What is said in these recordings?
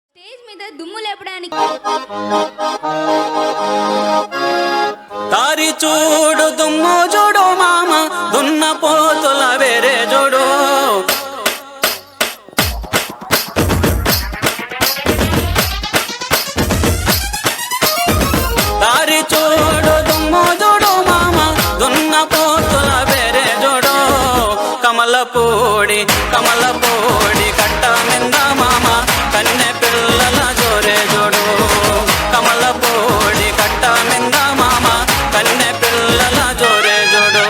stage మీద దుమ్ము లేపడానికి దారి చూడు దుమ్ము చూడు మామ దున్న పోతుల వేరే చూడు దారి చూడు దుమ్ము చూడు మామ దున్న పోతుల వేరే చూడు కమలపూడి కట్ట మింద మామ కన్నె పిల్లల జోరే చూడు కమలపూడి కట్ట మింద మామ కన్నె పిల్లల జోరే చూడు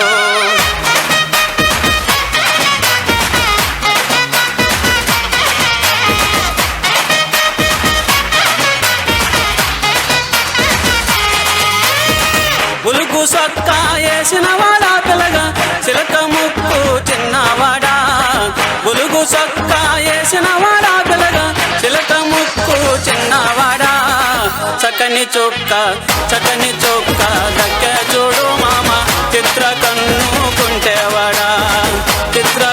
ఉలుకు సొక్క వేసిన వాడా పిల్లగా చిలక ముక్కు చిన్నవాడా ఉలుగు సొక్క వేసిన వాడా పిల్లగా చిలక ముక్కు చిన్నవాడా చక్కని చొక్క దక్కే చూడు మామ చిత్ర కన్ను కుంటేవాడా చిత్ర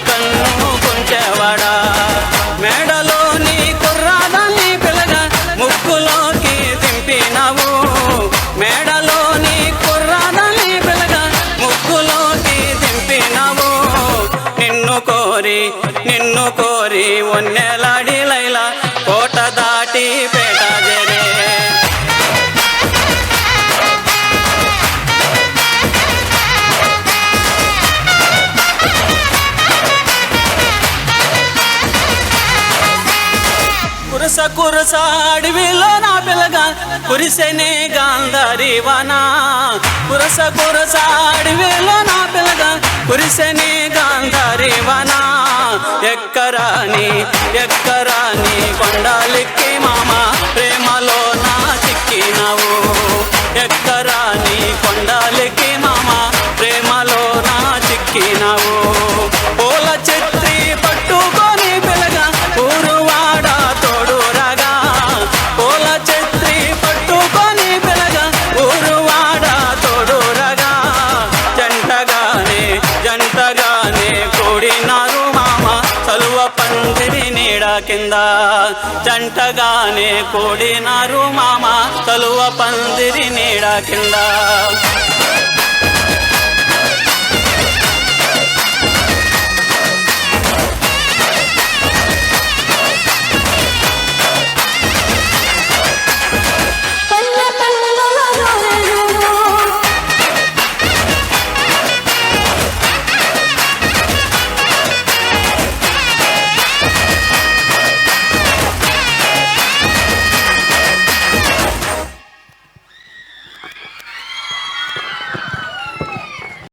కన్ను కుంటేవాడా మేడలోని కుర్రాదాన్ని పిల్లగా ముక్కులోకి దింపినావు మేడలోని కుర్రాదాన్ని పిల్లగా ముక్కులోకి దింపినావు నిన్ను కోరి ఒన్నెలాడి లైలా కోట దాటి పేట జరే కురస అడవిలో నా పిల్లగా కురిసెనే గాంధారి వానా కురస అడవిలో నా పిల్లగా కురిసెనే గాంధారి వానా ఎక్కరాని కొండాలిక్కి మామ ప్రేమలో నా చిక్కినావు ఎక్కరాని కొండాలిక్కి మామ ప్రేమలో నా చిక్కినావు పూల చెత్రి పట్టుకొని పిల్లగా ఊరువాడ తోడు రాగా పూల చెత్రి పట్టుకొని పిల్లగా ఊరువాడ తోడు రాగా జంటగానే కూడినారు మామ చలువ పందిరి నీడ కింద జంటగానే కూడినారు మామ చలువ పందిరి నీడ కింద